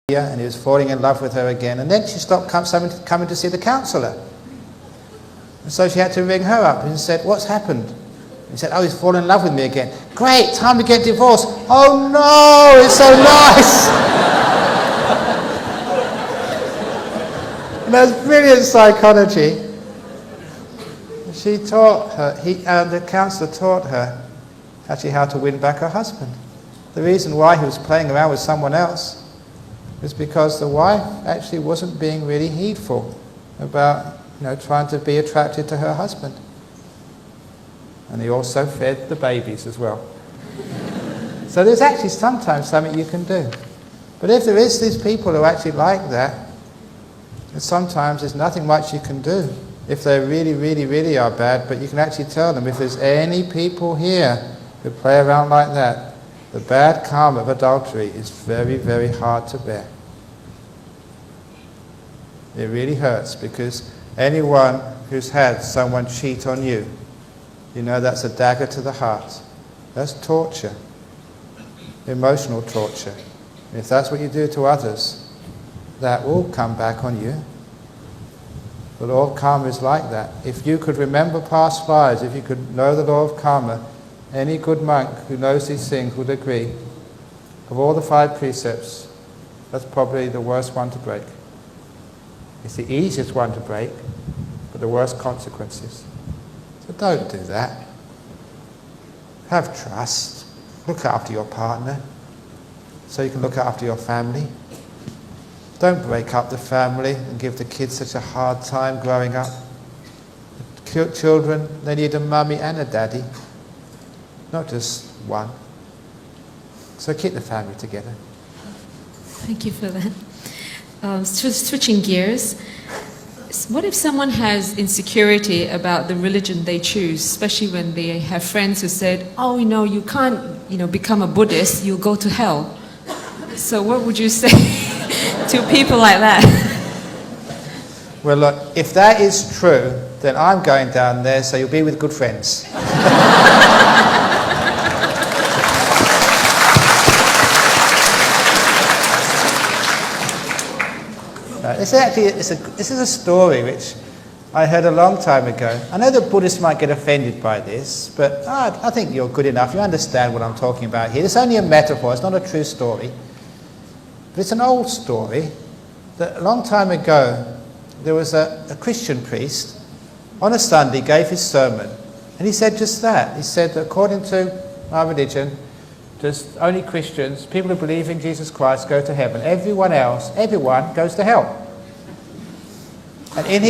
and he was falling in love with her again. And then she stopped coming to see the counsellor. And so she had to ring her up and said, "What's happened?" He said, "Oh, he's fallen in love with me again." "Great, time to get divorced." "Oh no, it's so nice." And that's brilliant psychology. She taught her, the counsellor taught her actually how to win back her husband. The reason why he was playing around with someone else was because the wife actually wasn't being really heedful about, trying to be attracted to her husband. And he also fed the babies as well. So there's actually sometimes something you can do. But if there is these people who are actually like that, then sometimes there's nothing much you can do. If they really, really, really are bad, but you can actually tell them, if there's any people here who play around like that, the bad karma of adultery is very, very hard to bear. It really hurts, because anyone who's had someone cheat on you, that's a dagger to the heart. That's torture, emotional torture. If that's what you do to others, that will come back on you. The law of karma is like that. If you could remember past lives, if you could know the law of karma, any good monk who knows these things would agree, of all the 5 precepts, that's probably the worst one to break. It's the easiest one to break, but the worst consequences. So don't do that. Have trust. Look after your partner so you can look after your family. Don't break up the family and give the kids such a hard time growing up. Children, they need a mummy and a daddy, not just one. So keep the family together. Thank you for that. Switching gears, what if someone has insecurity about the religion they choose, especially when they have friends who said, "Oh, you can't, become a Buddhist, you'll go to hell." So what would you say to people like that? Well, look, if that is true, then I'm going down there, so you'll be with good friends. This is a story which I heard a long time ago. I know that Buddhists might get offended by this, but I think you're good enough. You understand what I'm talking about here. It's only a metaphor. It's not a true story. But it's an old story that a long time ago there was a Christian priest on a Sunday gave his sermon, and he said just that. He said that according to our religion, just only Christians, people who believe in Jesus Christ, go to heaven. Everyone goes to hell. And in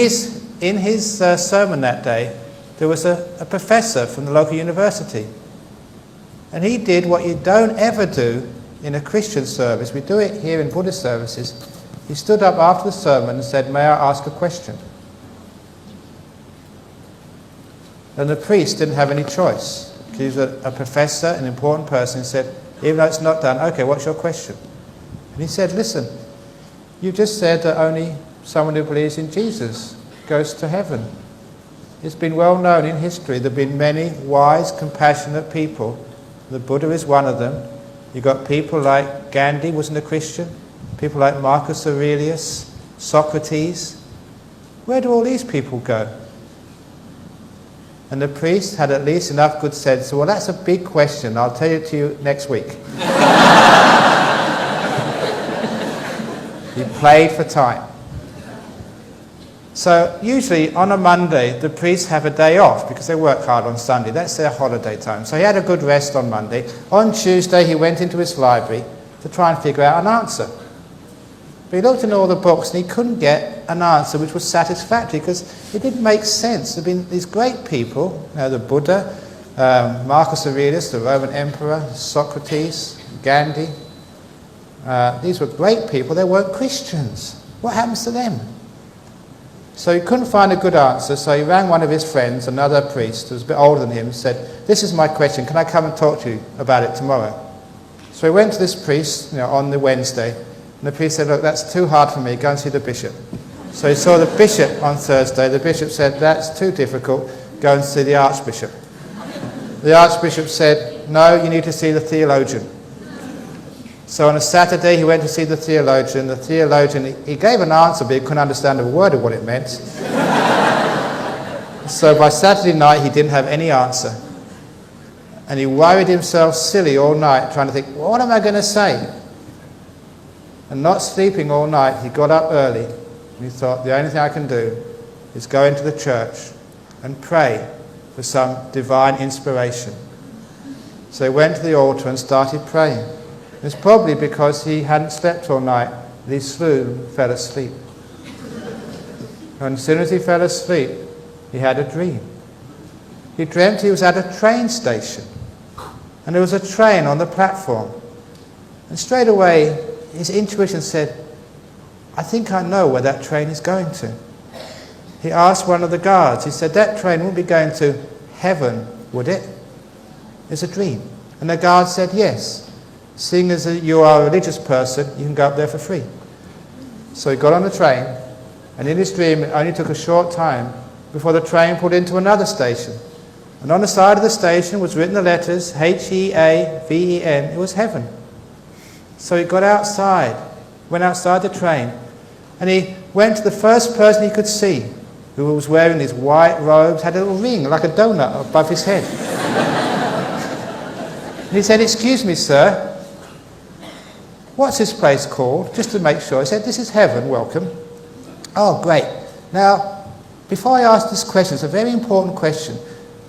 his sermon that day, there was a professor from the local university. And he did what you don't ever do in a Christian service. We do it here in Buddhist services. He stood up after the sermon and said, "May I ask a question?" And the priest didn't have any choice. He was a professor, an important person. He said, "Even though it's not done, okay, what's your question?" And he said, "Listen, you just said that only someone who believes in Jesus goes to heaven. It's been well known in history. There have been many wise, compassionate people. The Buddha is one of them. You've got people like Gandhi, wasn't a Christian. People like Marcus Aurelius, Socrates. Where do all these people go?" And the priest had at least enough good sense. So, well, that's a big question. I'll tell it to you next week. He played for time. So usually on a Monday, the priests have a day off because they work hard on Sunday. That's their holiday time. So he had a good rest on Monday. On Tuesday, he went into his library to try and figure out an answer. But he looked in all the books and he couldn't get an answer which was satisfactory because it didn't make sense. There have been these great people, the Buddha, Marcus Aurelius, the Roman emperor, Socrates, Gandhi. These were great people. They weren't Christians. What happens to them? So he couldn't find a good answer, so he rang one of his friends, another priest who was a bit older than him, and said, "This is my question, can I come and talk to you about it tomorrow?" So he went to this priest on the Wednesday, and the priest said, "Look, that's too hard for me, go and see the bishop." So he saw the bishop on Thursday. The bishop said, "That's too difficult, go and see the archbishop." The archbishop said, "No, you need to see the theologian." So on a Saturday he went to see the theologian. The theologian, he gave an answer, but he couldn't understand a word of what it meant. So by Saturday night he didn't have any answer. And he worried himself silly all night trying to think, what am I going to say? And not sleeping all night, he got up early and he thought, the only thing I can do is go into the church and pray for some divine inspiration. So he went to the altar and started praying. It's probably because he hadn't slept all night that he soon fell asleep. And as soon as he fell asleep, he had a dream. He dreamt he was at a train station, and there was a train on the platform. And straight away, his intuition said, I think I know where that train is going to. He asked one of the guards, he said, that train won't be going to heaven, would it? It's a dream. And the guard said, yes. Seeing as you are a religious person, you can go up there for free. So he got on the train, and in his dream it only took a short time before the train pulled into another station. And on the side of the station was written the letters H-E-A-V-E-N. It was heaven. So he got outside, went outside the train, and he went to the first person he could see, who was wearing his white robes, had a little ring like a donut above his head. And he said, excuse me, sir, what's this place called? Just to make sure. He said, this is heaven, welcome. Oh, great. Now, before I ask this question, it's a very important question.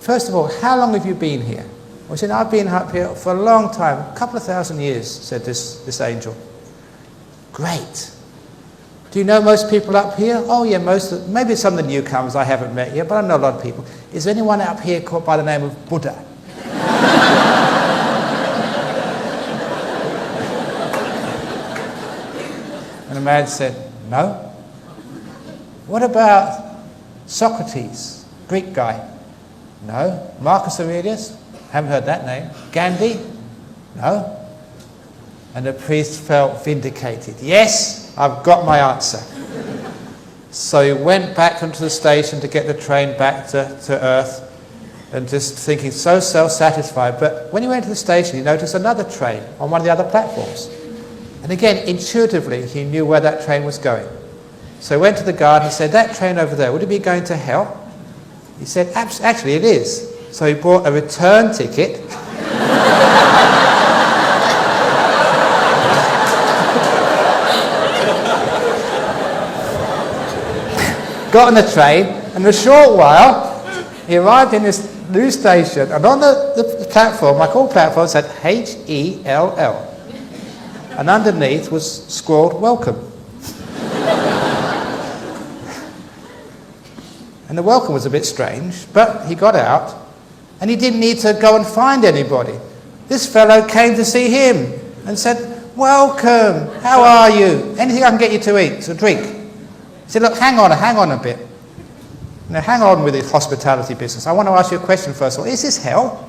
First of all, how long have you been here? Well, he said, I've been up here for a long time, a couple of thousand years, said this angel. Great. Do you know most people up here? Oh, yeah, maybe some of the newcomers I haven't met yet, but I know a lot of people. Is there anyone up here called by the name of Buddha? And the man said, no. What about Socrates, Greek guy? No. Marcus Aurelius? Haven't heard that name. Gandhi? No. And the priest felt vindicated. Yes, I've got my answer. So he went back onto the station to get the train back to Earth, and just thinking so self-satisfied. But when he went to the station, he noticed another train on one of the other platforms. And again, intuitively, he knew where that train was going. So he went to the guard and said, that train over there, would it be going to hell? He said, actually it is. So he bought a return ticket. Got on the train, and in a short while, he arrived in this new station, and on the platform, like all platforms, said H-E-L-L. And underneath was scrawled, welcome. And the welcome was a bit strange, but he got out, and he didn't need to go and find anybody. This fellow came to see him and said, welcome, how are you? Anything I can get you to eat, to drink? He said, look, hang on a bit. Now, hang on with this hospitality business. I want to ask you a question first of all. Is this hell?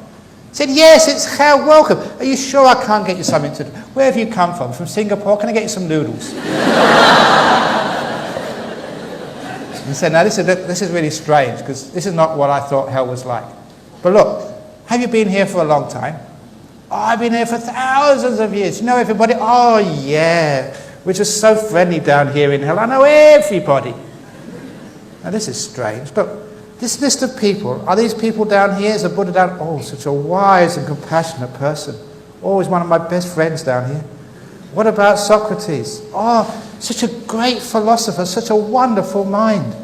He said, yes, it's hell, welcome. Are you sure I can't get you something to do? Where have you come from? From Singapore? Can I get you some noodles? He said, now this is really strange, because this is not what I thought hell was like. But look, have you been here for a long time? Oh, I've been here for thousands of years. You know everybody? Oh, yeah. We're just so friendly down here in hell. I know everybody. Now this is strange. Look, this list of people, are these people down here? Is the Buddha down? Oh, such a wise and compassionate person. Always one of my best friends down here. What about Socrates? Oh, such a great philosopher, such a wonderful mind.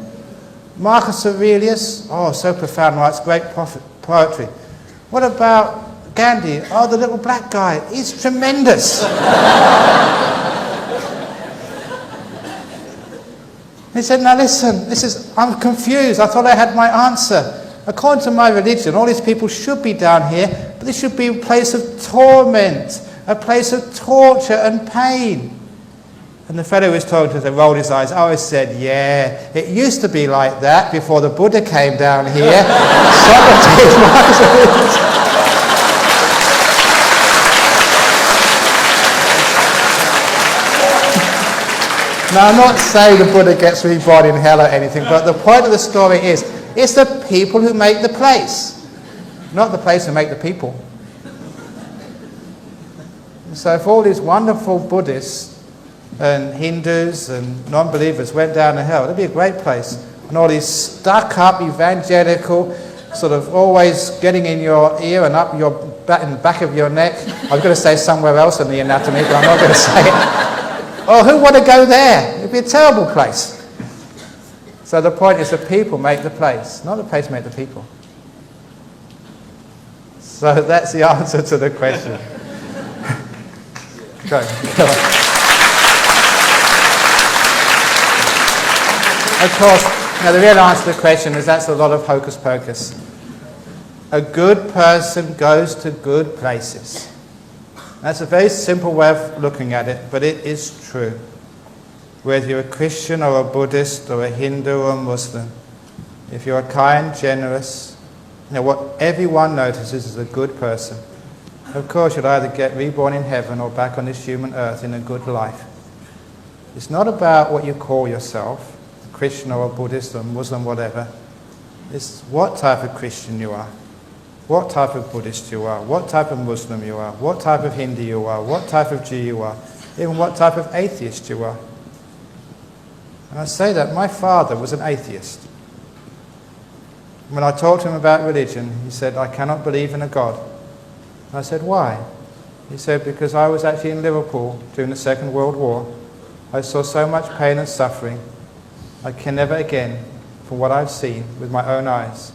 Marcus Aurelius? Oh, so profound, writes great poetry. What about Gandhi? Oh, the little black guy. He's tremendous. He said, now listen, I'm confused. I thought I had my answer. According to my religion, all these people should be down here, but this should be a place of torment, a place of torture and pain. And the fellow who was talking to us rolled his eyes. I always said, yeah, it used to be like that before the Buddha came down here. Socrates, Marcus Aurelius. Now, I'm not saying the Buddha gets reborn in hell or anything, but the point of the story is, it's the people who make the place, not the place who make the people. So if all these wonderful Buddhists and Hindus and non-believers went down to hell, it'd be a great place. And all these stuck-up, evangelical, sort of always getting in your ear and up your in the back of your neck. I was going to say somewhere else in the anatomy, but I'm not going to say it. Oh, who want to go there? It'd be a terrible place. So the point is the people make the place, not the place make the people. So that's the answer to the question. Go. Of course, now the real answer to the question is that's a lot of hocus pocus. A good person goes to good places. That's a very simple way of looking at it, but it is true. Whether you're a Christian or a Buddhist or a Hindu or a Muslim, if you're kind, generous, what everyone notices is a good person. Of course, you'll either get reborn in heaven or back on this human earth in a good life. It's not about what you call yourself, a Christian or a Buddhist or a Muslim, whatever. It's what type of Christian you are, what type of Buddhist you are, what type of Muslim you are, what type of Hindu you are, what type of Jew you are, even what type of atheist you are. And I say that my father was an atheist. When I talked to him about religion, he said, I cannot believe in a God. And I said, why? He said, because I was actually in Liverpool during the Second World War. I saw so much pain and suffering. I can never again, from what I've seen with my own eyes,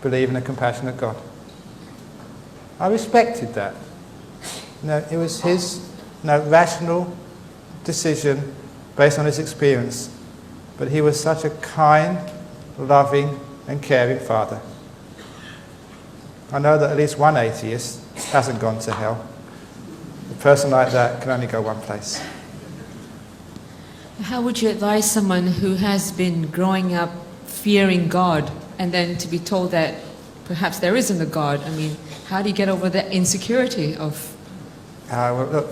believe in a compassionate God. I respected that. It was his rational decision based on his experience. But he was such a kind, loving, and caring father. I know that at least one atheist hasn't gone to hell. A person like that can only go one place. How would you advise someone who has been growing up fearing God and then to be told that perhaps there isn't a God? I mean, how do you get over that insecurity of... Well, look,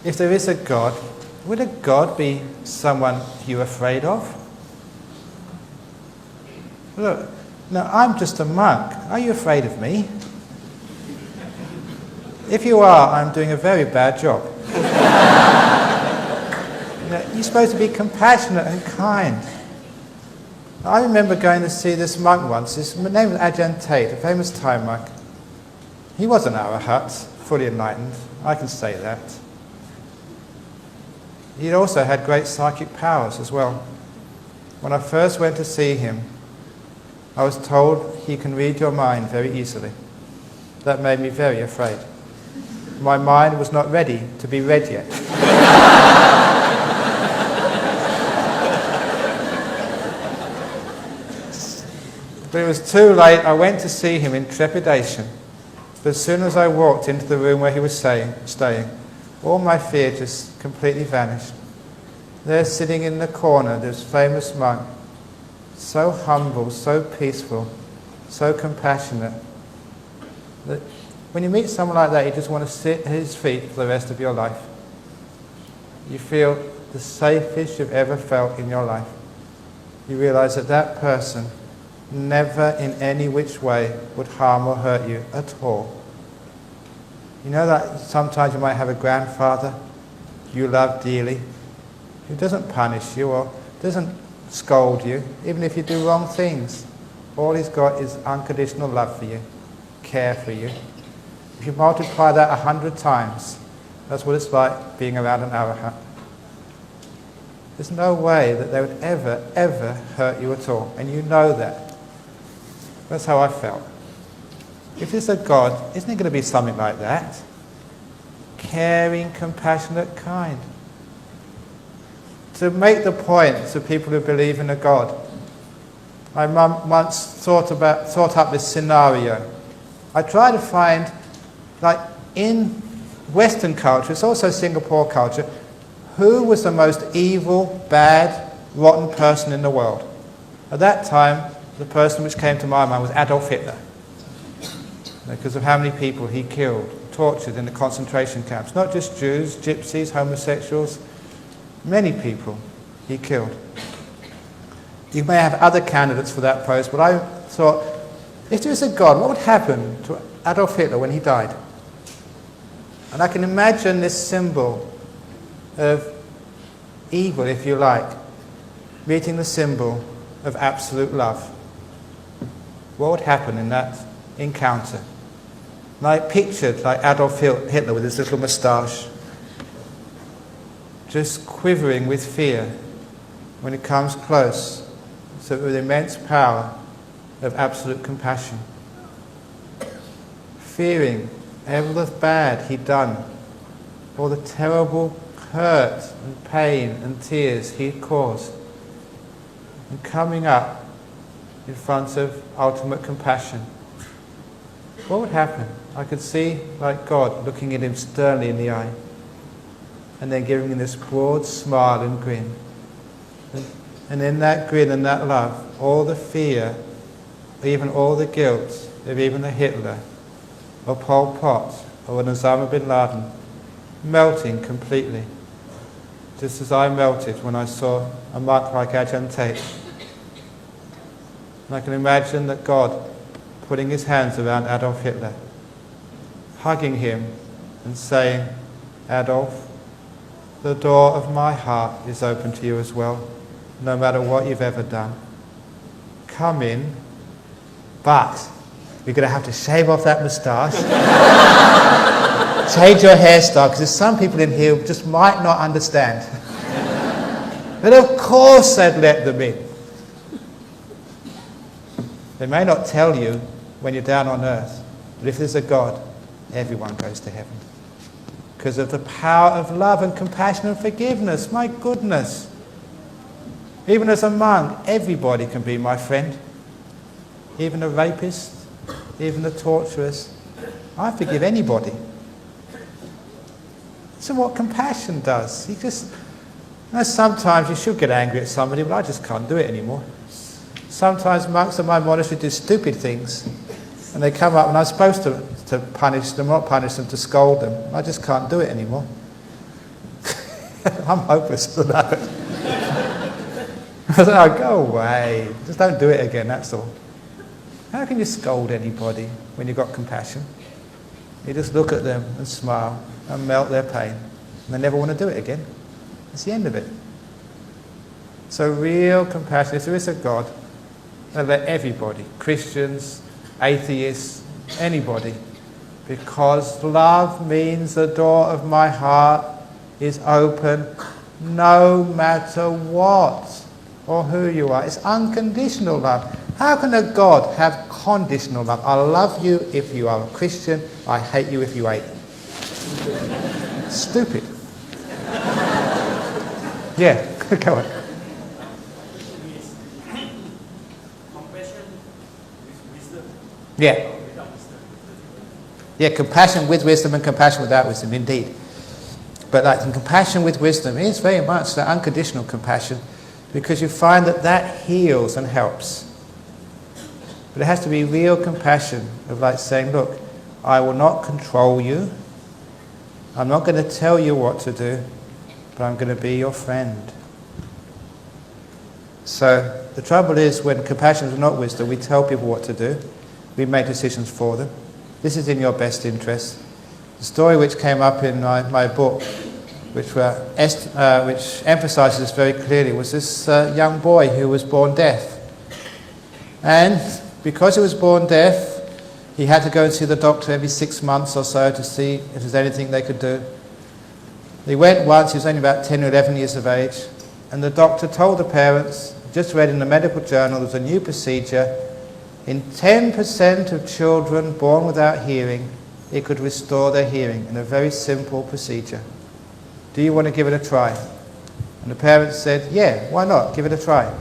if there is a God, would a God be someone you're afraid of? Look, no, I'm just a monk. Are you afraid of me? If you are, I'm doing a very bad job. You're supposed to be compassionate and kind. I remember going to see this monk once. His name was Ajahn Tate, a famous Thai monk. He wasn't arahat, fully enlightened. I can say that. He also had great psychic powers as well. When I first went to see him, I was told he can read your mind very easily. That made me very afraid. My mind was not ready to be read yet. But it was too late. I went to see him in trepidation. But as soon as I walked into the room where he was staying, all my fear just completely vanished. There sitting in the corner, this famous monk, so humble, so peaceful, so compassionate, that when you meet someone like that, you just want to sit at his feet for the rest of your life. You feel the safest you've ever felt in your life. You realize that that person never in any which way would harm or hurt you at all. You know that sometimes you might have a grandfather you love dearly, who doesn't punish you or doesn't scold you, even if you do wrong things. All he's got is unconditional love for you, care for you. If you multiply that 100 times, that's what it's like being around an arahat. There's no way that they would ever hurt you at all, and you know that. That's how I felt. If there's a God, isn't it going to be something like that? Caring, compassionate, kind. To make the point to people who believe in a God, I once thought up this scenario. I try to find, like in Western culture, it's also Singapore culture, who was the most evil, bad, rotten person in the world? At that time, the person which came to my mind was Adolf Hitler, because of how many people he killed, tortured in the concentration camps. Not just Jews, gypsies, homosexuals, many people he killed. You may have other candidates for that post, but I thought, if there is a God, what would happen to Adolf Hitler when he died? And I can imagine this symbol of evil, if you like, meeting the symbol of absolute love. What would happen in that encounter? And I pictured like Adolf Hitler with his little moustache, just quivering with fear when it comes close, so with immense power of absolute compassion. Fearing all the bad he'd done, all the terrible hurt and pain and tears he'd caused, and coming up in front of ultimate compassion. What would happen? I could see like God looking at him sternly in the eye, and then giving him this broad smile and grin. And in that grin and that love, all the fear, even all the guilt of even a Hitler, or Pol Pot, or an Osama bin Laden, melting completely. Just as I melted when I saw a monk like Ajahn Tate. And I can imagine that God putting his hands around Adolf Hitler, hugging him and saying, Adolf, the door of my heart is open to you as well, no matter what you've ever done. Come in, but you're going to have to shave off that moustache, change your hairstyle, because there's some people in here who just might not understand. But of course they'd let them in. They may not tell you when you're down on earth, but if there's a God, everyone goes to heaven. Because of the power of love and compassion and forgiveness. My goodness. Even as a monk, everybody can be my friend. Even a rapist, even the torturers. I forgive anybody. So what compassion does, sometimes you should get angry at somebody, but I just can't do it anymore. Sometimes monks in my monastery do stupid things, and they come up and I'm supposed to punish them, not punish them, to scold them. I just can't do it anymore. I'm hopeless to that. I say, oh, go away. Just don't do it again, that's all. How can you scold anybody when you've got compassion? You just look at them and smile and melt their pain, and they never want to do it again. It's the end of it. So real compassion, if there is a God, they'll let everybody, Christians, atheists, anybody, because love means the door of my heart is open no matter what or who you are. It's unconditional love. How can a God have conditional love? I love you if you are a Christian, I hate you if you ain't. Stupid. Yeah, go on. Yeah. Yeah, compassion with wisdom and compassion without wisdom, indeed. But like compassion with wisdom is very much that unconditional compassion, because you find that that heals and helps. But it has to be real compassion of like saying, look, I will not control you. I'm not going to tell you what to do, but I'm going to be your friend. So the trouble is when compassion is not wisdom, we tell people what to do. We make decisions for them. This is in your best interest. The story which came up in my book, which emphasises this very clearly, was this young boy who was born deaf. And because he was born deaf, he had to go and see the doctor every 6 months or so to see if there's anything they could do. He went once, he was only about 10 or 11 years of age, and the doctor told the parents, just read in the medical journal, there's a new procedure. In 10% of children born without hearing, it could restore their hearing in a very simple procedure. Do you want to give it a try? And the parents said, yeah, why not? Give it a try.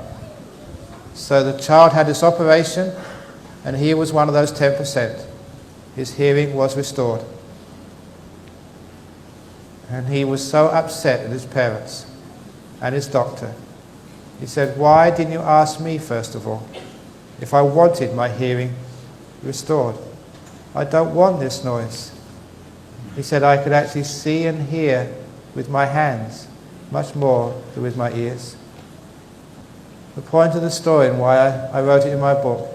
So the child had this operation, and he was one of those 10%. His hearing was restored. And he was so upset at his parents and his doctor. He said, why didn't you ask me first of all if I wanted my hearing restored? I don't want this noise. He said, I could actually see and hear with my hands much more than with my ears. The point of the story and why I wrote it in my book,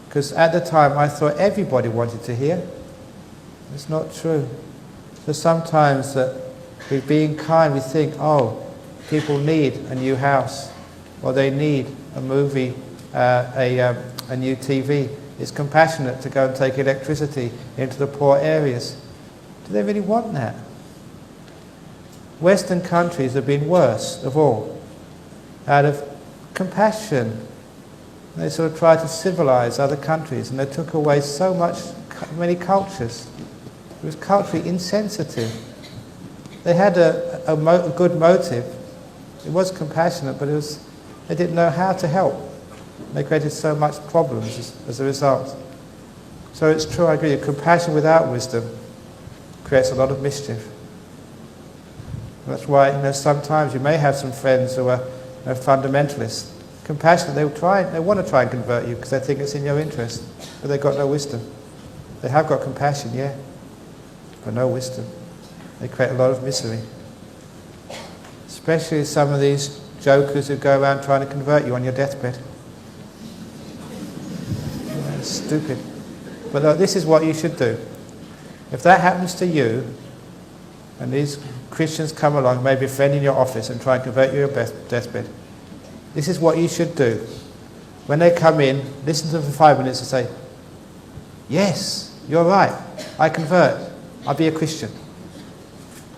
because at the time I thought everybody wanted to hear. It's not true. So sometimes that we're being kind, we think, oh, people need a new house, or they need a movie, a new TV. It's compassionate to go and take electricity into the poor areas. Do they really want that? Western countries have been worst of all. Out of compassion, they sort of tried to civilize other countries, and they took away many cultures. It was culturally insensitive. They had a good motive. It was compassionate, but they didn't know how to help. They created so much problems as a result. So it's true, I agree, compassion without wisdom creates a lot of mischief. That's why, sometimes you may have some friends who are fundamentalists. Compassionate, they want to try and convert you because they think it's in your interest, but they've got no wisdom. They have got compassion, yeah, but no wisdom. They create a lot of misery. Especially some of these jokers who go around trying to convert you on your deathbed. It's stupid. But look, this is what you should do. If that happens to you, and these Christians come along, maybe a friend in your office, and try and convert you on your deathbed, this is what you should do. When they come in, listen to them for 5 minutes and say, yes, you're right, I convert, I'll be a Christian.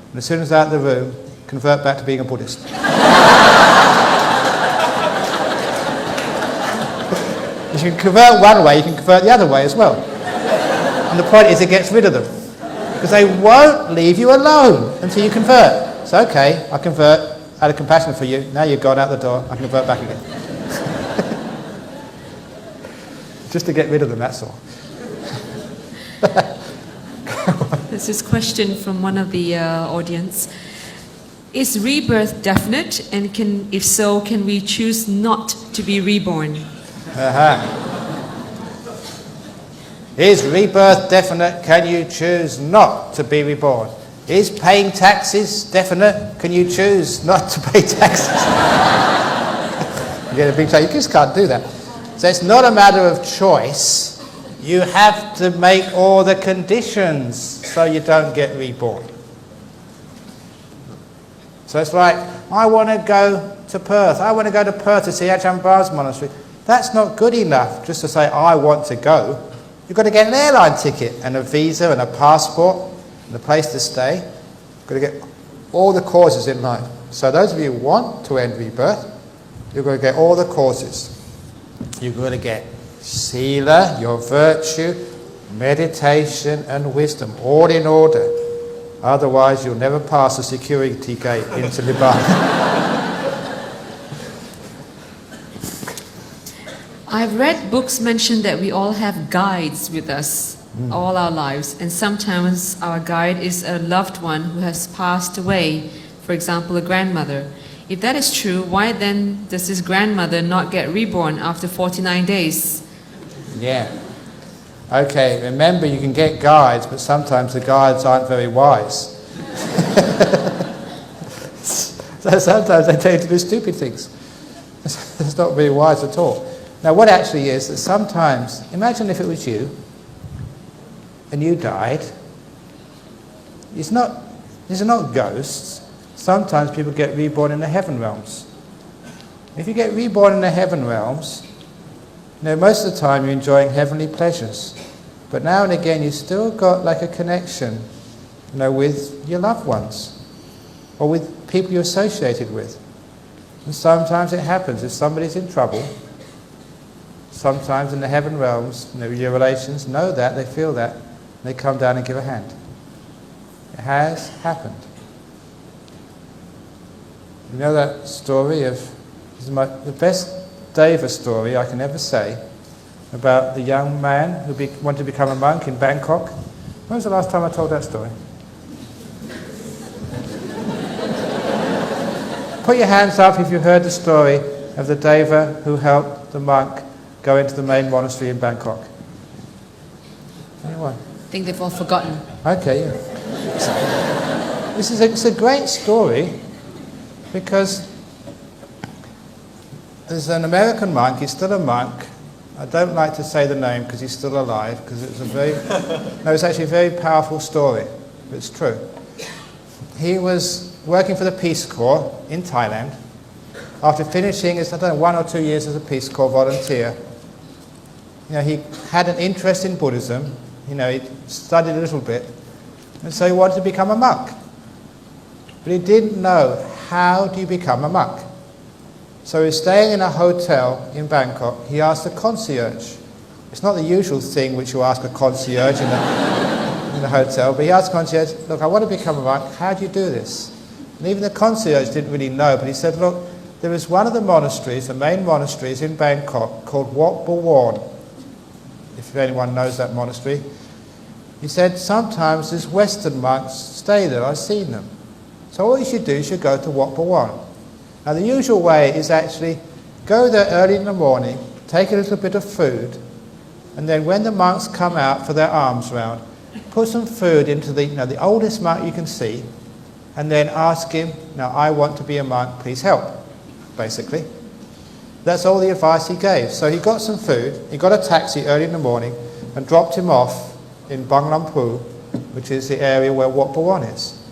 And as soon as they're out of the room, convert back to being a Buddhist. If you can convert one way, you can convert the other way as well. And the point is, it gets rid of them. Because they won't leave you alone until you convert. It's okay, I convert out of compassion for you. Now you've gone out the door, I can convert back again. Just to get rid of them, that's all. There's this question from one of the audience. Is rebirth definite? And if so, can we choose not to be reborn? Is rebirth definite? Can you choose not to be reborn? Is paying taxes definite? Can you choose not to pay taxes? You get a big tax. You just can't do that. So it's not a matter of choice. You have to make all the conditions so you don't get reborn. So it's like, I want to go to Perth. I want to go to Perth to see Ajahn Brahmavamso monastery. That's not good enough just to say, I want to go. You've got to get an airline ticket and a visa and a passport and a place to stay. You've got to get all the causes in life. So those of you who want to end rebirth, you've got to get all the causes. You've got to get sila, your virtue, meditation and wisdom, all in order. Otherwise you'll never pass the security gate into Nibbana. I've read books mention that we all have guides with us all our lives, and sometimes our guide is a loved one who has passed away, for example, a grandmother. If that is true, why then does this grandmother not get reborn after 49 days? Yeah. Okay, remember you can get guides, but sometimes the guides aren't very wise. So sometimes they tell you to do stupid things. It's not very wise at all. Now what actually is that sometimes, imagine if it was you, and you died. These are not ghosts. Sometimes people get reborn in the heaven realms. If you get reborn in the heaven realms, most of the time you're enjoying heavenly pleasures. But now and again you've still got like a connection, with your loved ones, or with people you're associated with. And sometimes it happens if somebody's in trouble. Sometimes in the heaven realms, your relations know that, they feel that, and they come down and give a hand. It has happened. You know that story of, the best Deva story I can ever say, about the young man who wanted to become a monk in Bangkok. When was the last time I told that story? Put your hands up if you heard the story of the Deva who helped the monk go into the main monastery in Bangkok. Anyone? I think they've all forgotten. Okay, yeah. It's a great story because there's an American monk, he's still a monk. I don't like to say the name because he's still alive, because it's actually a very powerful story. but it's true. He was working for the Peace Corps in Thailand. After finishing his, 1 or 2 years as a Peace Corps volunteer, he had an interest in Buddhism. He studied a little bit, and so he wanted to become a monk. But he didn't know, how do you become a monk? So he was staying in a hotel in Bangkok. He asked the concierge. It's not the usual thing which you ask a concierge in a hotel, but he asked the concierge, look, I want to become a monk, how do you do this? And even the concierge didn't really know, but he said, look, there is one of the monasteries, the main monasteries in Bangkok, called Wat Buwan, if anyone knows that monastery. He said, sometimes these Western monks stay there, I've seen them. So all you should do is you go to Wat Buwan. Now the usual way is actually go there early in the morning, take a little bit of food, and then when the monks come out for their alms round, put some food into the oldest monk you can see, and then ask him, now I want to be a monk, please help, basically. That's all the advice he gave. So he got some food, he got a taxi early in the morning, and dropped him off in Bang Lampu, which is the area where Wat Buwan is.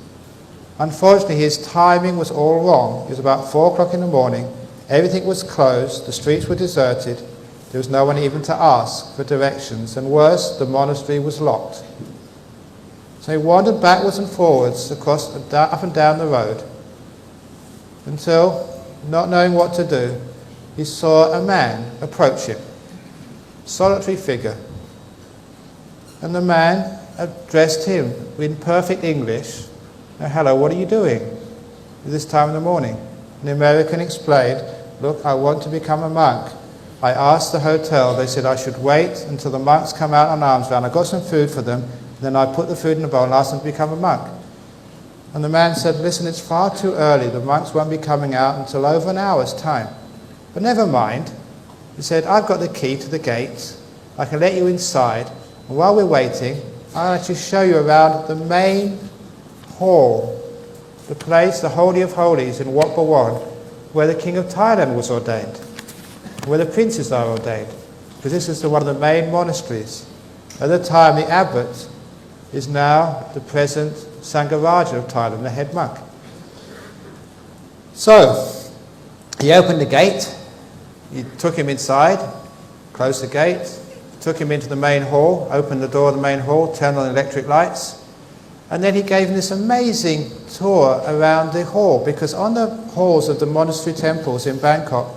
Unfortunately, his timing was all wrong. It was about 4 o'clock in the morning, everything was closed, the streets were deserted, there was no one even to ask for directions, and worse, the monastery was locked. So he wandered backwards and forwards across, up and down the road, until, not knowing what to do, he saw a man approach him, solitary figure. And the man addressed him in perfect English, hello, what are you doing at this time in the morning? And the American explained, look, I want to become a monk. I asked the hotel, they said I should wait until the monks come out on alms round. I got some food for them, then I put the food in a bowl and asked them to become a monk. And the man said, listen, it's far too early, the monks won't be coming out until over an hour's time. But never mind. He said, I've got the key to the gate, I can let you inside, and while we're waiting, I'll actually show you around the main hall, the place, the Holy of Holies in Wat Buwan, where the King of Thailand was ordained, where the princes are ordained, because this is one of the main monasteries. At the time, the abbot is now the present Sangharaja of Thailand, the head monk. So, he opened the gate, he took him inside, closed the gate, took him into the main hall, opened the door of the main hall, turned on the electric lights, and then he gave him this amazing tour around the hall, because on the halls of the monastery temples in Bangkok,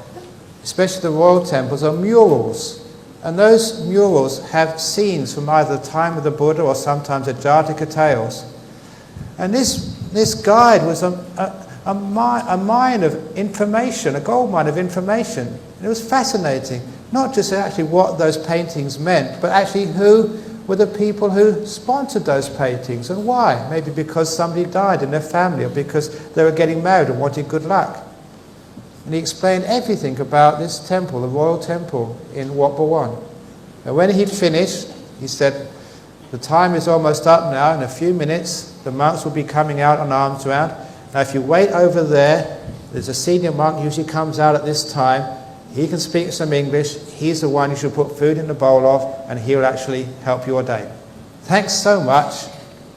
especially the royal temples, are murals. And those murals have scenes from either the time of the Buddha or sometimes the Jataka tales. And this guide was a mine of information, a gold mine of information. And it was fascinating, not just actually what those paintings meant, but actually who were the people who sponsored those paintings and why. Maybe because somebody died in their family or because they were getting married and wanted good luck. And he explained everything about this temple, the royal temple in Wat Buwan. And when he'd finished, he said, the time is almost up now, in a few minutes, the monks will be coming out on alms round. Now if you wait over there, there's a senior monk, usually comes out at this time, he can speak some English, he's the one you should put food in the bowl of, and he'll actually help you ordain. Thanks so much.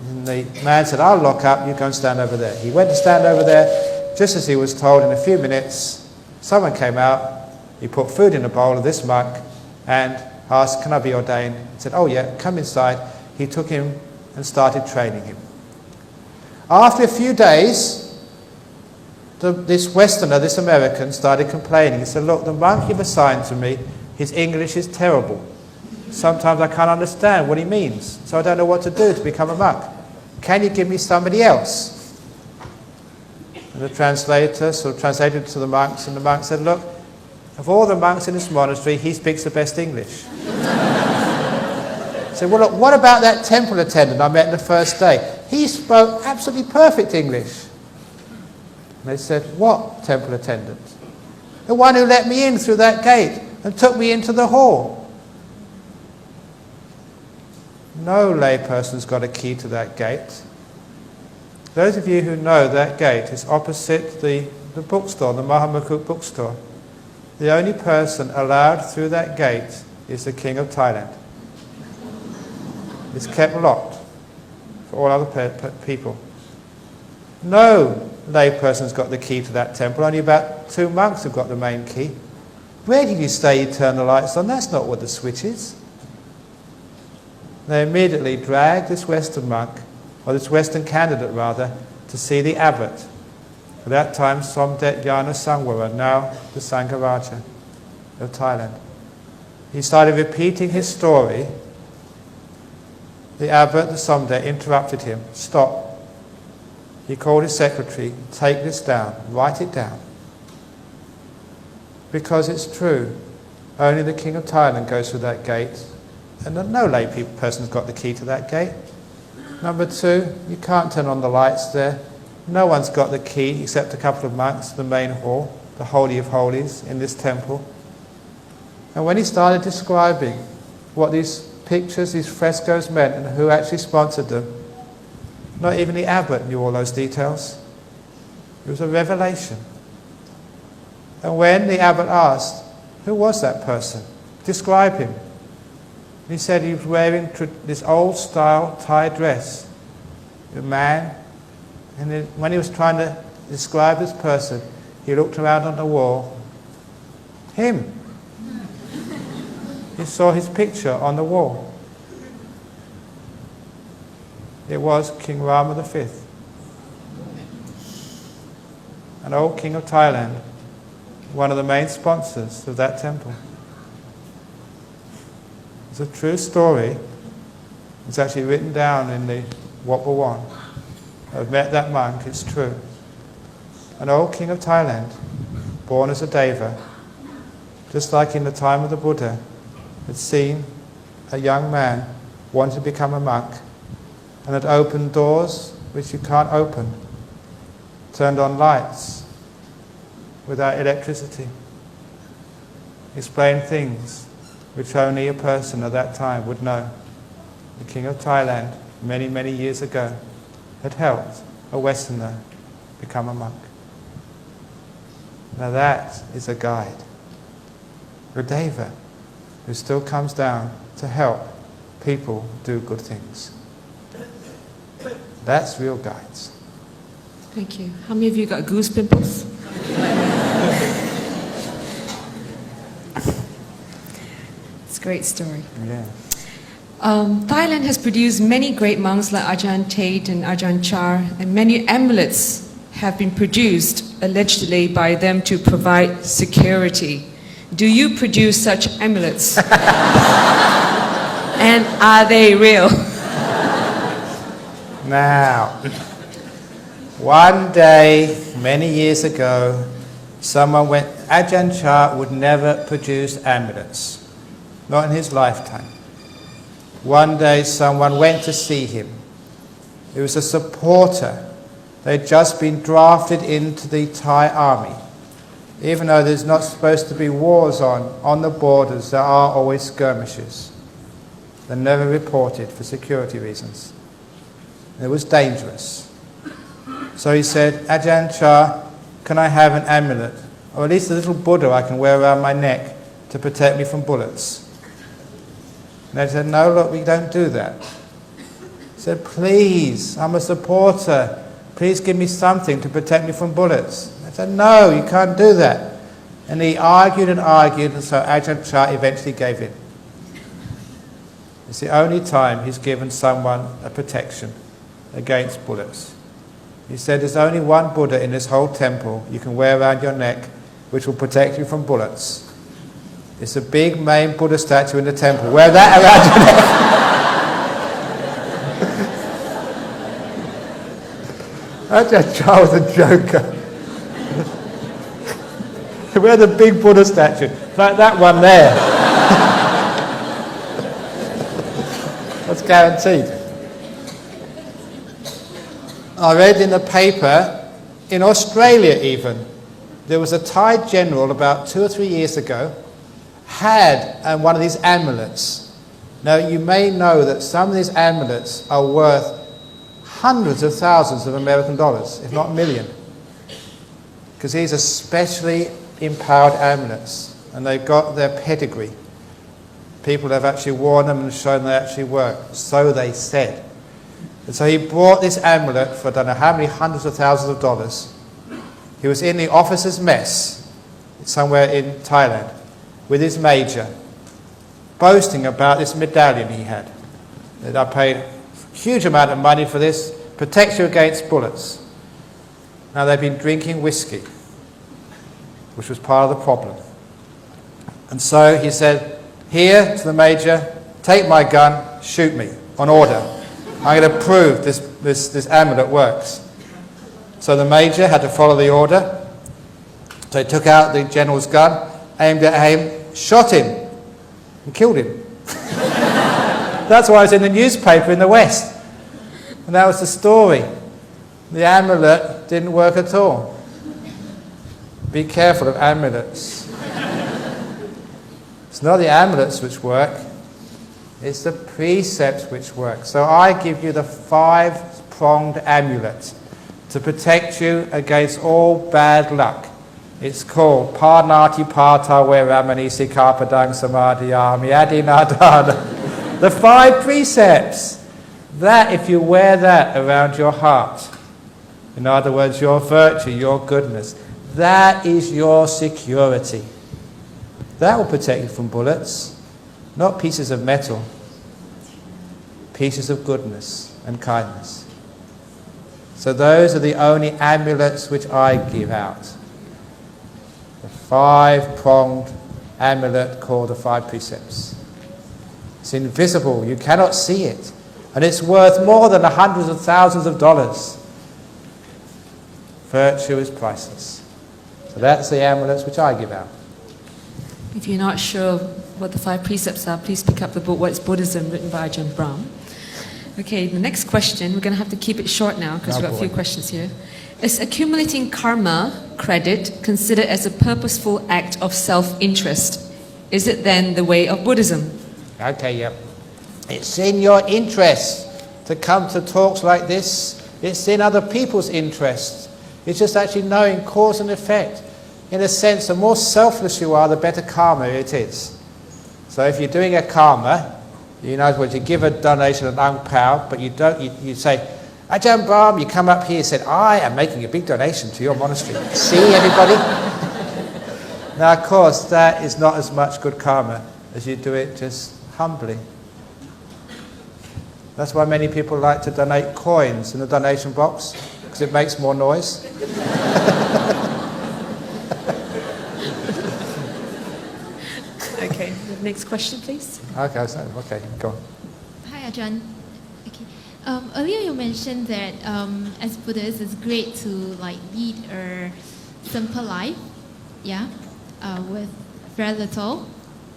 And the man said, I'll lock up, you go and stand over there. He went to stand over there, just as he was told. In a few minutes, someone came out, he put food in a bowl of this monk, and asked, can I be ordained? He said, oh yeah, come inside. He took him and started training him. After a few days, this Westerner, this American, started complaining. He said, look, the monk you've assigned to me, his English is terrible. Sometimes I can't understand what he means, so I don't know what to do to become a monk. Can you give me somebody else? And the translator sort of translated to the monks, and the monk said, look, of all the monks in this monastery, he speaks the best English. He said, well, look, what about that temple attendant I met on the first day? He spoke absolutely perfect English. And they said, what temple attendant? The one who let me in through that gate and took me into the hall. No layperson's got a key to that gate. Those of you who know that gate is opposite the bookstore, the Mahamakut bookstore. The only person allowed through that gate is the King of Thailand. It's kept locked for all other people. No layperson's got the key to that temple. Only about 2 monks have got the main key. Where did you say turn the lights on? That's not what the switch is. They immediately dragged this Western monk, or this Western candidate rather, to see the abbot. At that time, Somdet Yana Sangwara, now the Sangharaja of Thailand. He started repeating his story. The abbot, the Somdet, interrupted him. Stop. He called his secretary, take this down, write it down. Because it's true. Only the King of Thailand goes through that gate, and no lay person's got the key to that gate. Number 2, you can't turn on the lights there. No one's got the key except a couple of monks, the main hall, the Holy of Holies in this temple. And when he started describing what these pictures, these frescoes meant and who actually sponsored them, not even the abbot knew all those details. It was a revelation. And when the abbot asked, who was that person? Describe him. He said he was wearing this old-style Thai dress. A man. And then when he was trying to describe this person, he looked around on the wall. Him. He saw his picture on the wall. It was King Rama V, an old king of Thailand, one of the main sponsors of that temple. It's a true story. It's actually written down in the Wat Bhawan. I've met that monk, it's true. An old king of Thailand, born as a deva, just like in the time of the Buddha, had seen a young man wanting to become a monk, and had opened doors which you can't open, turned on lights without electricity, explained things which only a person at that time would know. The King of Thailand, many, many years ago, had helped a Westerner become a monk. Now that is a guide, a deva, who still comes down to help people do good things. That's real guides. Thank you. How many of you got goose pimples? It's a great story. Yeah. Thailand has produced many great monks like Ajahn Tate and Ajahn Chah, and many amulets have been produced allegedly by them to provide security. Do you produce such amulets? And are they real? Now, one day, many years ago, someone went, Ajahn Chah would never produce amulets, not in his lifetime. One day someone went to see him. It was a supporter. They'd just been drafted into the Thai army. Even though there's not supposed to be wars on the borders, there are always skirmishes. They're never reported for security reasons. It was dangerous. So he said, Ajahn Chah, can I have an amulet? Or at least a little Buddha I can wear around my neck to protect me from bullets. And they said, no, look, we don't do that. He said, please, I'm a supporter. Please give me something to protect me from bullets. I said, no, you can't do that. And he argued, and so Ajahn Chah eventually gave in. It's the only time he's given someone a protection against bullets. He said, there's only one Buddha in this whole temple you can wear around your neck which will protect you from bullets. It's a big main Buddha statue in the temple. Wear that around your neck. Ajahn Chah was a joker. Wear the big Buddha statue, like that one there. That's guaranteed. I read in the paper, in Australia even, there was a Thai general about 2 or 3 years ago, had one of these amulets. Now you may know that some of these amulets are worth hundreds of thousands of American dollars, if not a million. Because these are specially empowered amulets, and they've got their pedigree. People have actually worn them and shown they actually work, so they said. And so he bought this amulet for I don't know how many hundreds of thousands of dollars. He was in the officer's mess somewhere in Thailand with his major, boasting about this medallion he had. That I paid a huge amount of money for this, protects you against bullets. Now they've been drinking whiskey, which was part of the problem. And so he said, here to the major, take my gun, shoot me, on order. I'm going to prove this amulet works. So the major had to follow the order. So he took out the general's gun, aimed at him, shot him, and killed him. That's why it's in the newspaper in the West. And that was the story. The amulet didn't work at all. Be careful of amulets. It's not the amulets which work, it's the precepts which work. So I give you the 5-pronged amulet to protect you against all bad luck. It's called Parnati Pata Veramani Sikkhapadang Samadhiyami Adinadana. The 5 precepts. That, if you wear that around your heart, in other words, your virtue, your goodness, that is your security. That will protect you from bullets, not pieces of metal, pieces of goodness and kindness. So those are the only amulets which I give out. The 5-pronged amulet called the 5 precepts. It's invisible, you cannot see it. And it's worth more than hundreds of thousands of dollars. Virtue is priceless. So that's the amulets which I give out. If you're not sure what the 5 precepts are, please pick up the book What is Buddhism, written by Ajahn Brahm. Okay, the next question, we're going to have to keep it short now because we've got a few questions here. Is accumulating karma credit considered as a purposeful act of self-interest? Is it then the way of Buddhism? Okay, yep. It's in your interest to come to talks like this. It's in other people's interest. It's just actually knowing cause and effect. In a sense, the more selfless you are, the better karma it is. So if you're doing a karma, you know what, you give a donation an ang pao, but you don't, you say, Ajahn Brahm, you come up here and said, I am making a big donation to your monastery. See, everybody? Now, of course, that is not as much good karma as you do it just humbly. That's why many people like to donate coins in the donation box, because it makes more noise. Okay, next question, please. Okay, go on. Hi, Ajahn. Okay. Earlier you mentioned that as Buddhists, it's great to lead a simple life, with very little.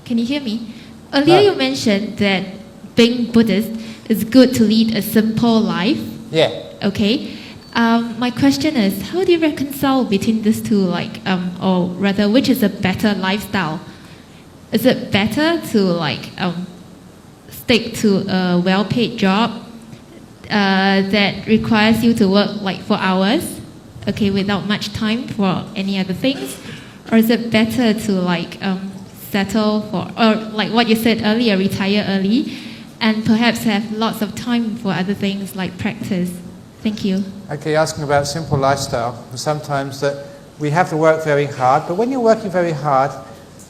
Can you hear me? Earlier you mentioned that being Buddhist, it's good to lead a simple life. Yeah. Okay. My question is, how do you reconcile between these two? Or rather, which is a better lifestyle? Is it better to stick to a well-paid job that requires you to work for hours, okay, without much time for any other things, or is it better to settle for, or like what you said earlier, retire early, and perhaps have lots of time for other things like practice? Thank you. Okay, asking about simple lifestyle. Sometimes that we have to work very hard, but when you're working very hard,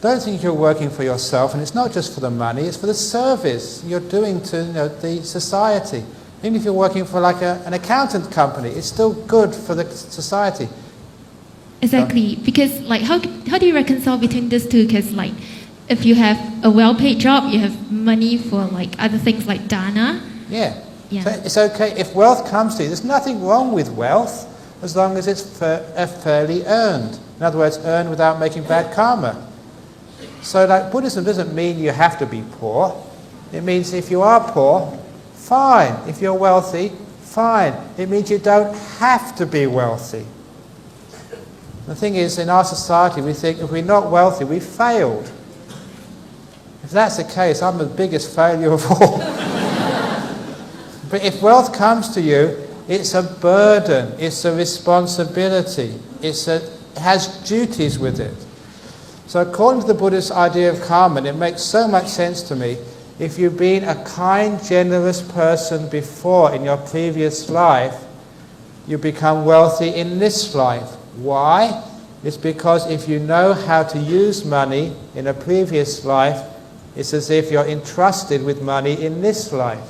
don't think you're working for yourself, and it's not just for the money, it's for the service you're doing to the society. Even if you're working for an accountant company, it's still good for the society. Exactly, because how do you reconcile between these two? Because if you have a well-paid job, you have money for other things like dana. Yeah. So it's okay if wealth comes to you. There's nothing wrong with wealth as long as it's fairly earned. In other words, earned without making bad karma. So Buddhism doesn't mean you have to be poor. It means if you are poor, fine. If you're wealthy, fine. It means you don't have to be wealthy. The thing is, in our society, we think if we're not wealthy, we've failed. If that's the case, I'm the biggest failure of all. But if wealth comes to you, it's a burden, it's a responsibility, it has duties with it. So according to the Buddhist idea of karma, and it makes so much sense to me, if you've been a kind, generous person before in your previous life, you become wealthy in this life. Why? It's because if you know how to use money in a previous life, it's as if you're entrusted with money in this life.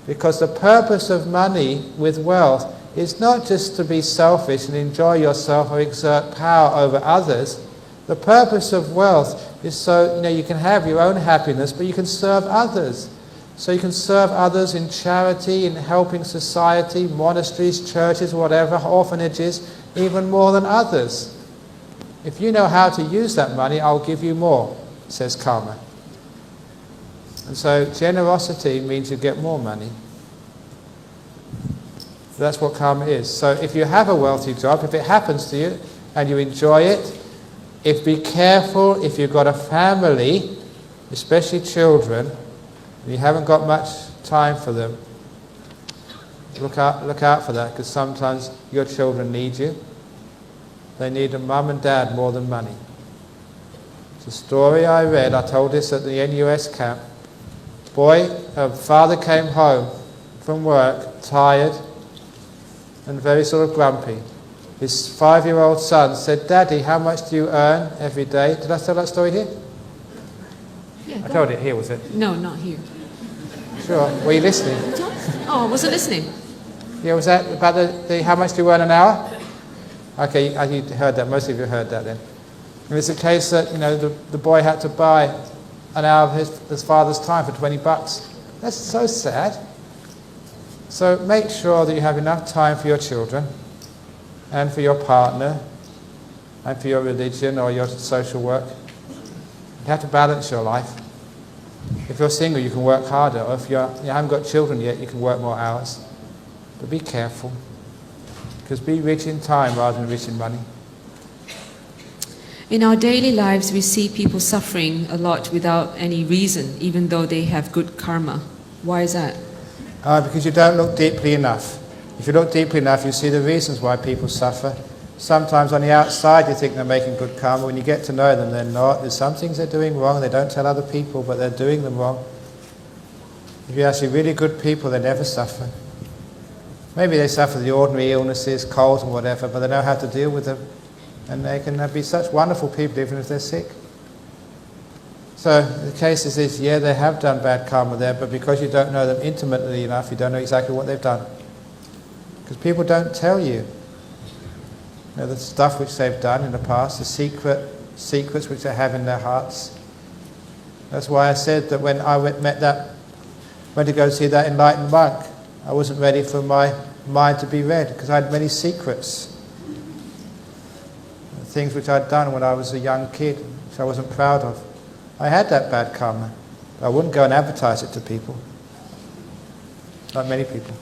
Because the purpose of money with wealth is not just to be selfish and enjoy yourself or exert power over others. The purpose of wealth is so you can have your own happiness, but you can serve others. So you can serve others in charity, in helping society, monasteries, churches, whatever, orphanages, even more than others. If you know how to use that money, I'll give you more, says karma. And so generosity means you get more money. That's what karma is. So if you have a wealthy job, if it happens to you and you enjoy it, be careful if you've got a family, especially children, and you haven't got much time for them. Look out for that, because sometimes your children need you. They need a mum and dad more than money. It's a story I read. I told this at the NUS camp. Father came home from work, tired and very sort of grumpy. His 5-year-old son said, "Daddy, how much do you earn every day?" Did I tell that story here? Yeah, I told it here, was it? No, not here. Sure. Were you listening? Oh, I wasn't listening. Yeah, was that about the how much do you earn an hour? Okay, you heard that. Most of you heard that then. And it's a case that, the boy had to buy an hour of his father's time for $20. That's so sad. So make sure that you have enough time for your children and for your partner and for your religion or your social work. You have to balance your life. If you're single, you can work harder, or if you haven't got children yet, you can work more hours. But be careful, because be rich in time rather than rich in money. In our daily lives, we see people suffering a lot without any reason, even though they have good karma. Why is that? Because you don't look deeply enough. If you look deeply enough, you see the reasons why people suffer. Sometimes on the outside you think they're making good karma. When you get to know them, they're not. There's some things they're doing wrong. They don't tell other people, but they're doing them wrong. If you're actually really good people, they never suffer. Maybe they suffer the ordinary illnesses, colds and whatever, but they know how to deal with them. And they can be such wonderful people even if they're sick. So the case is this, yeah, they have done bad karma there, but because you don't know them intimately enough, you don't know exactly what they've done. Because people don't tell you. The stuff which they've done in the past, the secrets which they have in their hearts. That's why I said that when I went to go see that enlightened monk, I wasn't ready for my mind to be read, because I had many secrets. Things which I'd done when I was a young kid, which I wasn't proud of. I had that bad karma. But I wouldn't go and advertise it to people. Not many people.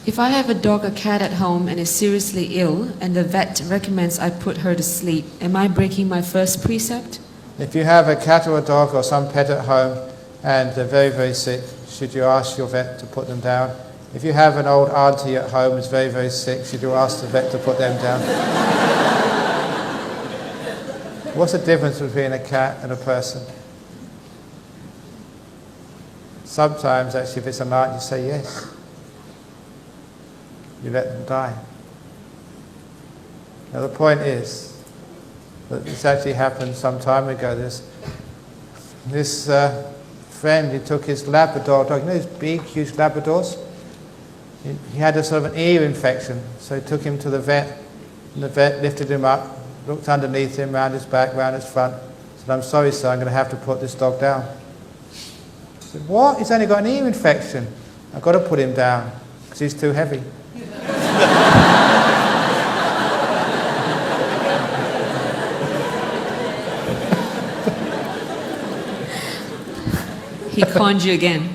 If I have a dog or cat at home and is seriously ill, and the vet recommends I put her to sleep, am I breaking my first precept? If you have a cat or a dog or some pet at home and they're very, very sick, should you ask your vet to put them down? If you have an old auntie at home who's very, very sick, should you ask the vet to put them down? What's the difference between a cat and a person? Sometimes, actually, if it's a night, you say yes. You let them die. Now, the point is that this actually happened some time ago. This friend, he took his Labrador dog, these big, huge Labradors? He had a sort of an ear infection, so he took him to the vet, and the vet lifted him up, looked underneath him, round his back, round his front, said, "I'm sorry, sir, I'm going to have to put this dog down." He said, "What? He's only got an ear infection. I've got to put him down, because he's too heavy." He conned you again.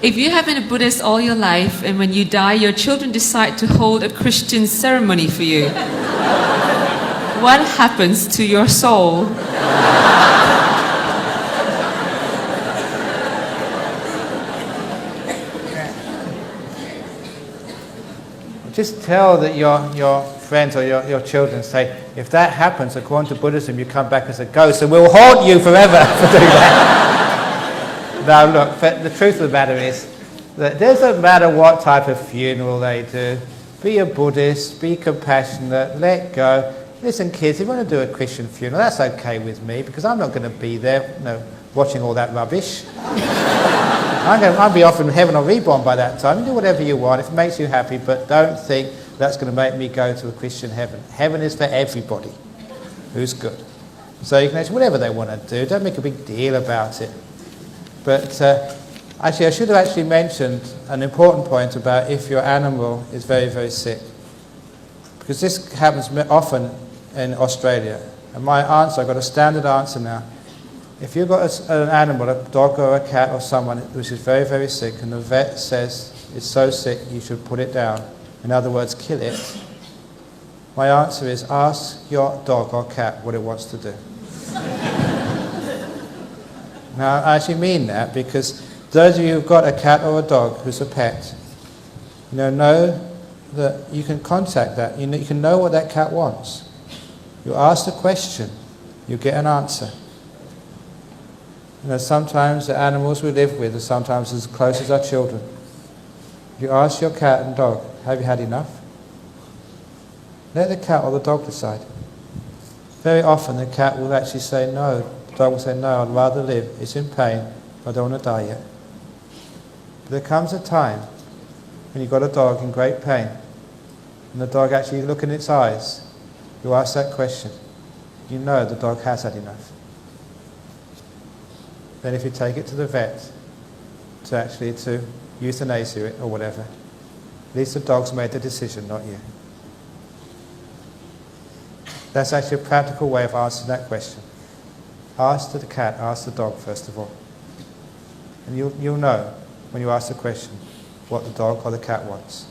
If you have been a Buddhist all your life, and when you die, your children decide to hold a Christian ceremony for you, what happens to your soul? Just tell that your friends or your children, say, if that happens according to Buddhism, you come back as a ghost and we'll haunt you forever for doing that. Now look, the truth of the matter is that it doesn't matter what type of funeral they do. Be a Buddhist, be compassionate, let go. Listen kids, if you want to do a Christian funeral, that's okay with me, because I'm not going to be there, watching all that rubbish. I'll be off in heaven or reborn by that time. You do whatever you want if it makes you happy, but don't think that's going to make me go to a Christian heaven. Heaven is for everybody who's good. So you can actually, whatever they want to do, don't make a big deal about it. But actually, I should have actually mentioned an important point about if your animal is very, very sick. Because this happens often in Australia. And my answer, I've got a standard answer now. If you've got an animal, a dog or a cat or someone which is very, very sick, and the vet says it's so sick you should put it down, in other words, kill it, my answer is ask your dog or cat what it wants to do. Now, I actually mean that because those of you who've got a cat or a dog who's a pet, know that you can contact that. You can know what that cat wants. You ask the question, you get an answer. Sometimes the animals we live with are sometimes as close as our children. You ask your cat and dog, have you had enough? Let the cat or the dog decide. Very often the cat will actually say no. The dog will say, no, I'd rather live. It's in pain. I don't want to die yet. But there comes a time when you've got a dog in great pain, and the dog actually look in its eyes. You ask that question. You know the dog has had enough. Then if you take it to the vet to euthanasia it or whatever, at least the dog's made the decision, not you. That's actually a practical way of answering that question. Ask the cat, ask the dog first of all. And you'll know when you ask the question what the dog or the cat wants.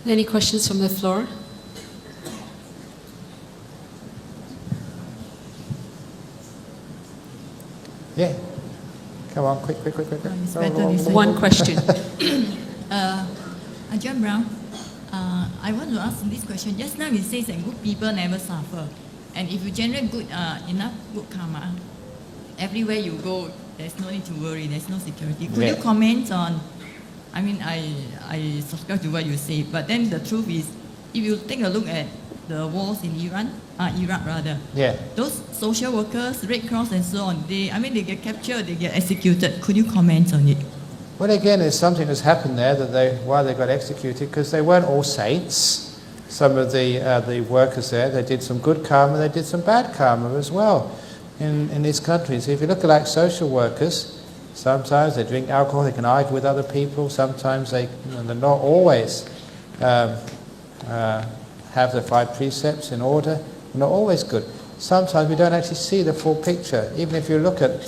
Any questions from the floor? Yeah. Come on, quick. One question. Ajahn Brahm, I want to ask this question. Just now it says that good people never suffer. And if you generate enough good karma, everywhere you go, there's no need to worry, there's no security. Could you comment on, I subscribe to what you say, but then the truth is, if you take a look at the wars in Iraq rather, those social workers, Red Cross and so on, they get captured, they get executed. Could you comment on it? Well, again, there's something that's happened there why they got executed, because they weren't all saints. Some of the workers there, they did some good karma, they did some bad karma as well in these countries. If you look at like social workers, sometimes they drink alcohol, they can argue with other people, sometimes they're not always have the 5 precepts in order, they're not always good. Sometimes we don't actually see the full picture. Even if you look at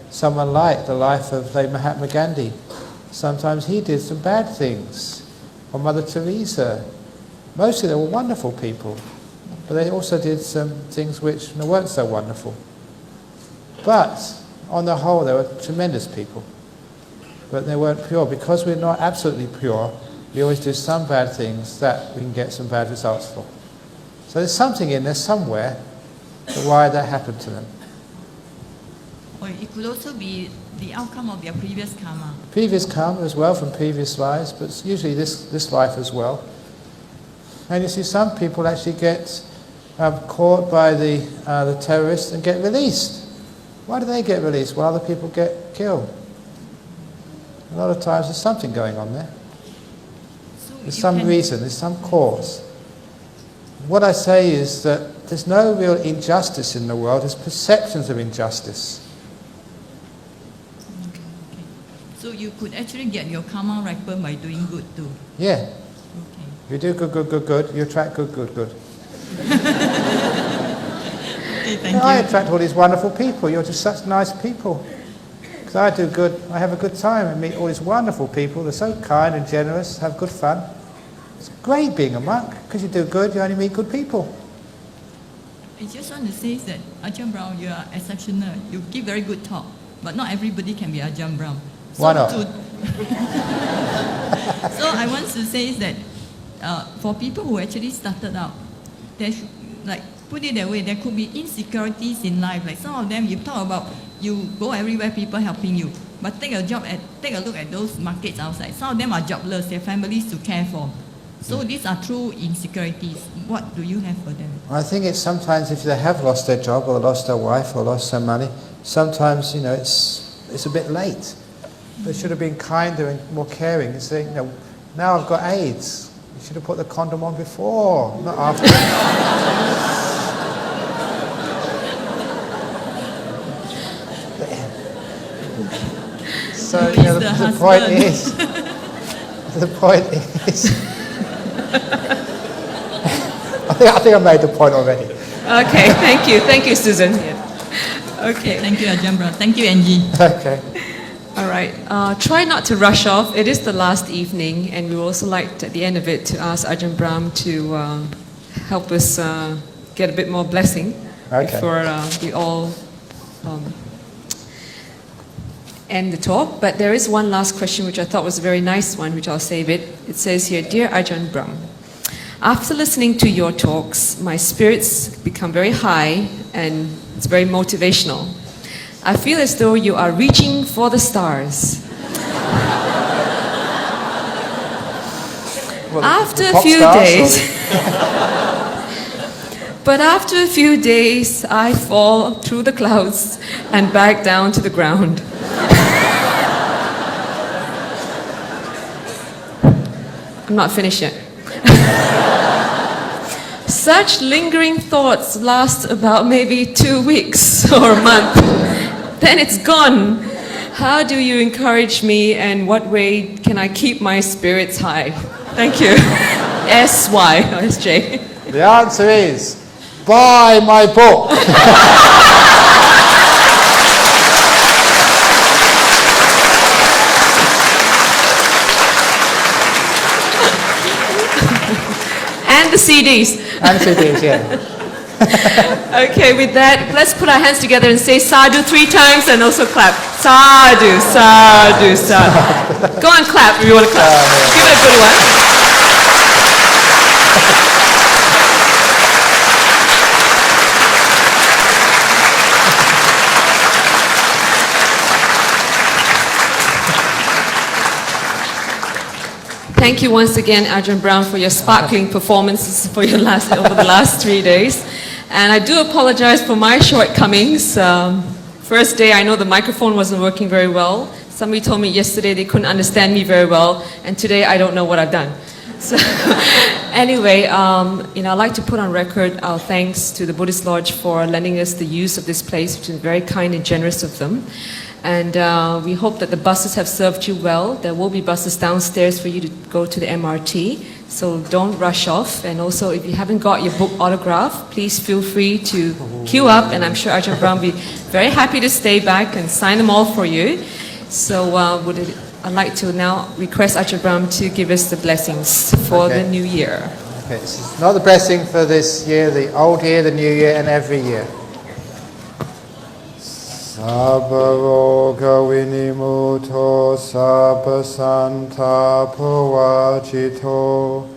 someone like the life of, say, Mahatma Gandhi, sometimes he did some bad things. Or Mother Teresa. Mostly they were wonderful people, but they also did some things which weren't so wonderful. But on the whole, they were tremendous people. But they weren't pure. Because we're not absolutely pure, we always do some bad things that we can get some bad results for. So there's something in there somewhere why that happened to them. Or it could also be the outcome of their previous karma. Previous karma as well, from previous lives, but usually this life as well. And you see some people actually get caught by the terrorists and get released. Why do they get released while other people get killed? A lot of times there's something going on there. There's some reason, there's some cause. What I say is that there's no real injustice in the world, there's perceptions of injustice. Okay. So you could actually get your karma ripened by doing good too? Yeah. Okay. If you do good, you attract good. Okay, thank you. I attract all these wonderful people. You're just such nice people. Because I do good, I have a good time and meet all these wonderful people. They're so kind and generous, have good fun. It's great being a monk, because you do good, you only meet good people. I just want to say that Ajahn Brahm, you are exceptional. You give very good talk, but not everybody can be Ajahn Brahm. So Why not? So I want to say that for people who actually started out, they should, put it that way, there could be insecurities in life. Like some of them, you talk about you go everywhere, people helping you. But take a look at those markets outside. Some of them are jobless, their families to care for. So these are true insecurities. What do you have for them? I think it's sometimes if they have lost their job or lost their wife or lost their money, sometimes, it's a bit late. They should have been kinder and more caring and say, now I've got AIDS. You should have put the condom on before, not after. So, the point is, I think I made the point already. Okay, thank you, Susan. Yeah. Okay. Thank you, Ajahn Brahmavamso. Thank you, Angie. Okay. All right. Try not to rush off. It is the last evening, and we would also like, at the end of it, to ask Ajahn Brahm to help us get a bit more blessing before we all end the talk. But there is one last question which I thought was a very nice one, which I'll save it. It says here, Dear Ajahn Brahm, after listening to your talks, my spirits become very high and it's very motivational. I feel as though you are reaching for the stars. After a few days, but after a few days, I fall through the clouds and back down to the ground. I'm not finished yet. Such lingering thoughts last about maybe 2 weeks or a month. Then it's gone. How do you encourage me, and what way can I keep my spirits high? Thank you. S-Y, not S-J. The answer is, buy my book. And the CDs. And CDs, yeah. Okay, with that, let's put our hands together and say sadhu 3 times and also clap. Sadhu, sadhu, sadhu. Go on, clap if you want to clap. Give it a good one. Thank you once again, Ajahn Brahm, for your sparkling performances over the last 3 days. And I do apologize for my shortcomings. First day, I know the microphone wasn't working very well. Somebody told me yesterday they couldn't understand me very well, and today I don't know what I've done. So anyway, I'd like to put on record our thanks to the Buddhist Lodge for lending us the use of this place, which is very kind and generous of them. And we hope that the buses have served you well. There will be buses downstairs for you to go to the MRT. So don't rush off. And also, if you haven't got your book autograph, please feel free to queue up. And I'm sure Ajahn Brahm will be very happy to stay back and sign them all for you. So I'd like to now request Ajahn Brahm to give us the blessings for the new year. Okay, this is not the blessing for this year, the old year, the new year, and every year. Sabba roga vinimuto, sabba santa pavajito,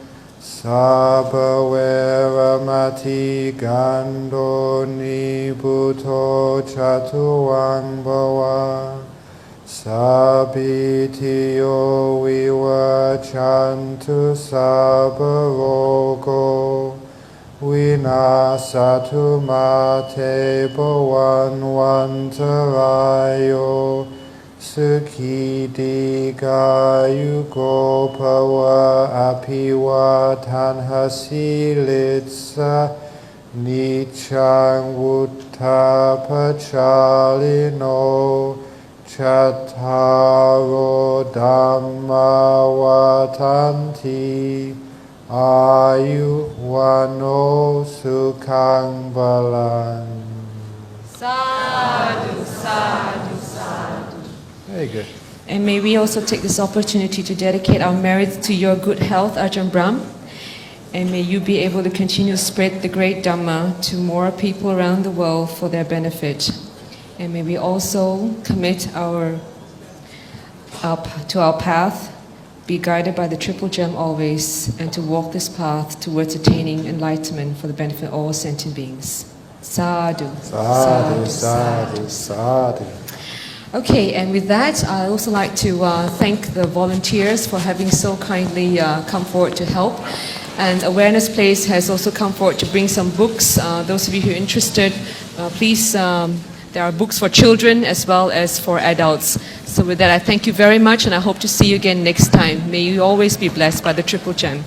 sabba veramati gando nibuto chatuang bhava, sabitiyo vivachantu sabba rogo, Vinasatu mate bhavan vantarayo sukhi digayugo bhava apiva tanhasilitsa nichang vuttapachalino chattaro dhamma vatanti Ayu wano sukhang balan. Sadhu, sadhu, sadhu. Very good. And may we also take this opportunity to dedicate our merits to your good health, Ajahn Brahm. And may you be able to continue to spread the great Dhamma to more people around the world for their benefit. And may we also commit to our path, be guided by the Triple Gem always, and to walk this path towards attaining enlightenment for the benefit of all sentient beings. Sadhu. Sadhu, sadhu, sadhu. Okay, and with that, I'd also like to thank the volunteers for having so kindly come forward to help. And Awareness Place has also come forward to bring some books. Those of you who are interested, please, there are books for children as well as for adults. So with that, I thank you very much, and I hope to see you again next time. May you always be blessed by the Triple Gem.